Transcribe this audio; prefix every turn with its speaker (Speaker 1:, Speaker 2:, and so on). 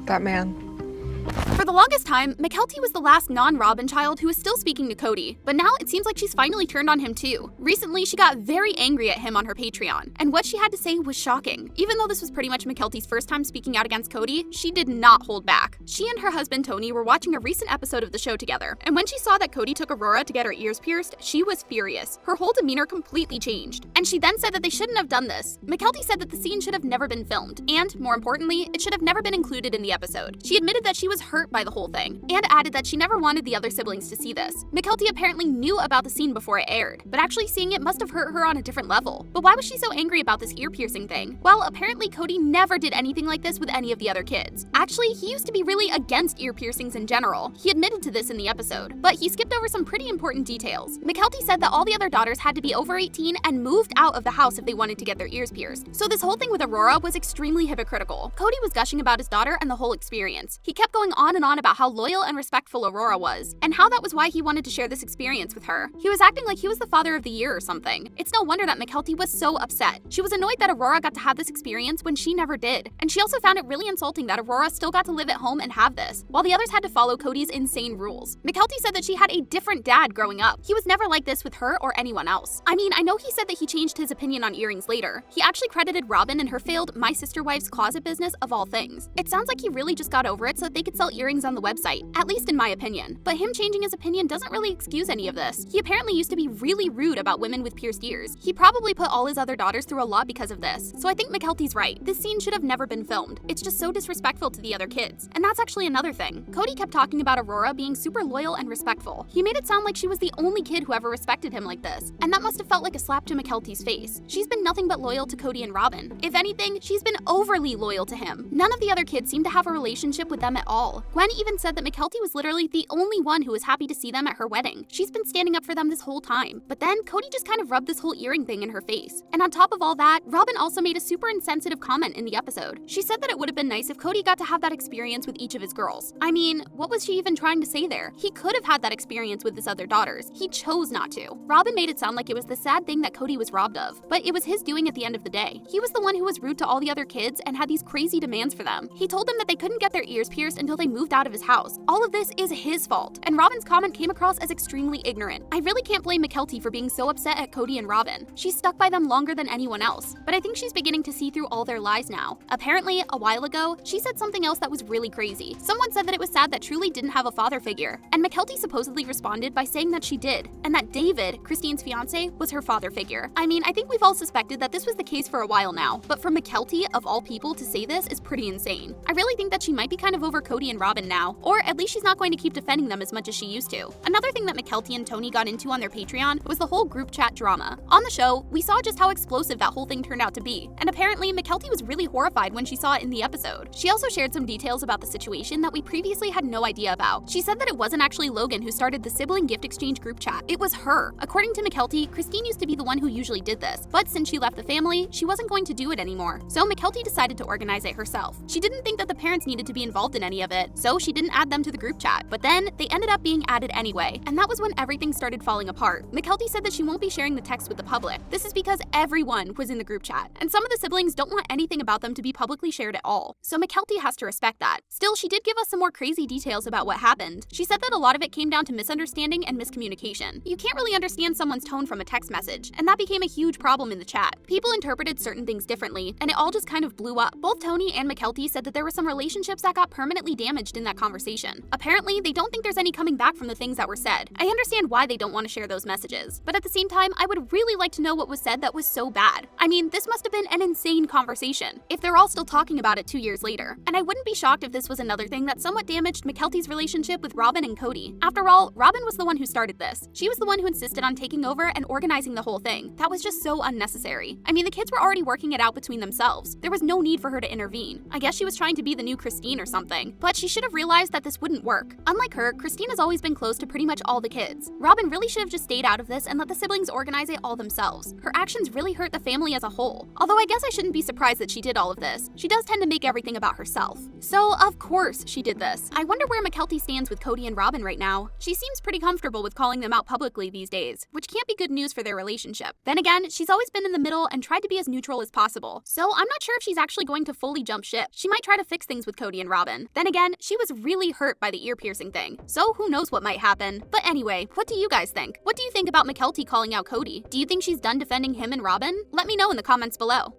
Speaker 1: That man.
Speaker 2: For the longest time, Mykelti was the last non-Robin child who was still speaking to Kody, but now it seems like she's finally turned on him too. Recently, she got very angry at him on her Patreon, and what she had to say was shocking. Even though this was pretty much Mykelti's first time speaking out against Kody, she did not hold back. She and her husband Tony were watching a recent episode of the show together, and when she saw that Kody took Aurora to get her ears pierced, she was furious. Her whole demeanor completely changed, and she then said that they shouldn't have done this. Mykelti said that the scene should have never been filmed, and, more importantly, it should have never been included in the episode. She admitted that she was hurt by the whole thing, and added that she never wanted the other siblings to see this. Mykelti apparently knew about the scene before it aired, but actually seeing it must have hurt her on a different level. But why was she so angry about this ear piercing thing? Well, apparently Kody never did anything like this with any of the other kids. Actually, he used to be really against ear piercings in general. He admitted to this in the episode, but he skipped over some pretty important details. Mykelti said that all the other daughters had to be over 18 and moved out of the house if they wanted to get their ears pierced. So this whole thing with Aurora was extremely hypocritical. Kody was gushing about his daughter and the whole experience. He kept going on and on about how loyal and respectful Aurora was, and how that was why he wanted to share this experience with her. He was acting like he was the father of the year or something. It's no wonder that Mykelti was so upset. She was annoyed that Aurora got to have this experience when she never did, and she also found it really insulting that Aurora still got to live at home and have this, while the others had to follow Kody's insane rules. Mykelti said that she had a different dad growing up. He was never like this with her or anyone else. I mean, I know he said that he changed his opinion on earrings later. He actually credited Robin and her failed My Sister Wife's closet business of all things. It sounds like he really just got over it so that they could sell earrings on the website, at least in my opinion. But him changing his opinion doesn't really excuse any of this. He apparently used to be really rude about women with pierced ears. He probably put all his other daughters through a lot because of this. So I think Mykelti's right. This scene should have never been filmed. It's just so disrespectful to the other kids. And that's actually another thing. Kody kept talking about Aurora being super loyal and respectful. He made it sound like she was the only kid who ever respected him like this. And that must have felt like a slap to Mykelti's face. She's been nothing but loyal to Kody and Robin. If anything, she's been overly loyal to him. None of the other kids seem to have a relationship with them at all. Gwen even said that Mykelti was literally the only one who was happy to see them at her wedding. She's been standing up for them this whole time. But then Kody just kind of rubbed this whole earring thing in her face. And on top of all that, Robin also made a super insensitive comment in the episode. She said that it would have been nice if Kody got to have that experience with each of his girls. I mean, what was she even trying to say there? He could have had that experience with his other daughters. He chose not to. Robin made it sound like it was the sad thing that Kody was robbed of, but it was his doing at the end of the day. He was the one who was rude to all the other kids and had these crazy demands for them. He told them that they couldn't get their ears pierced until they moved out of his house. All of this is his fault, and Robin's comment came across as extremely ignorant. I really can't blame Mykelti for being so upset at Kody and Robin. She's stuck by them longer than anyone else, but I think she's beginning to see through all their lies now. Apparently, a while ago, she said something else that was really crazy. Someone said that it was sad that Truly didn't have a father figure, and Mykelti supposedly responded by saying that she did, and that David, Christine's fiance, was her father figure. I mean, I think we've all suspected that this was the case for a while now, but for Mykelti, of all people, to say this is pretty insane. I really think that she might be kind of over Kody and Robin now, or at least she's not going to keep defending them as much as she used to. Another thing that Mykelti and Tony got into on their Patreon was the whole group chat drama. On the show, we saw just how explosive that whole thing turned out to be, and apparently Mykelti was really horrified when she saw it in the episode. She also shared some details about the situation that we previously had no idea about. She said that it wasn't actually Logan who started the sibling gift exchange group chat. It was her. According to Mykelti, Christine used to be the one who usually did this, but since she left the family, she wasn't going to do it anymore. So Mykelti decided to organize it herself. She didn't think that the parents needed to be involved in any of it, so she didn't add them to the group chat. But then they ended up being added anyway, and that was when everything started falling apart. Mykelti said that she won't be sharing the text with the public. This is because everyone was in the group chat, and some of the siblings don't want anything about them to be publicly shared at all. So Mykelti has to respect that. Still, she did give us some more crazy details about what happened. She said that a lot of it came down to misunderstanding and miscommunication. You can't really understand someone's tone from a text message, and that became a huge problem in the chat. People interpreted certain things differently, and it all just kind of blew up. Both Tony and Mykelti said that there were some relationships that got permanently damaged in that conversation. Apparently, they don't think there's any coming back from the things that were said. I understand why they don't want to share those messages, but at the same time, I would really like to know what was said that was so bad. I mean, this must have been an insane conversation, if they're all still talking about it 2 years later. And I wouldn't be shocked if this was another thing that somewhat damaged Mykelti's relationship with Robin and Kody. After all, Robin was the one who started this. She was the one who insisted on taking over and organizing the whole thing. That was just so unnecessary. I mean, the kids were already working it out between themselves. There was no need for her to intervene. I guess she was trying to be the new Christine or something. but she should have realized that this wouldn't work. Unlike her, Christina's always been close to pretty much all the kids. Robin really should have just stayed out of this and let the siblings organize it all themselves. Her actions really hurt the family as a whole. Although I guess I shouldn't be surprised that she did all of this. She does tend to make everything about herself. So, of course, she did this. I wonder where Mykelti stands with Kody and Robin right now. She seems pretty comfortable with calling them out publicly these days, which can't be good news for their relationship. Then again, she's always been in the middle and tried to be as neutral as possible. So I'm not sure if she's actually going to fully jump ship. She might try to fix things with Kody and Robin. Then again, she was really hurt by the ear piercing thing. So who knows what might happen. But anyway, what do you guys think? What do you think about Mykelti calling out Kody? Do you think she's done defending him and Robin? Let me know in the comments below.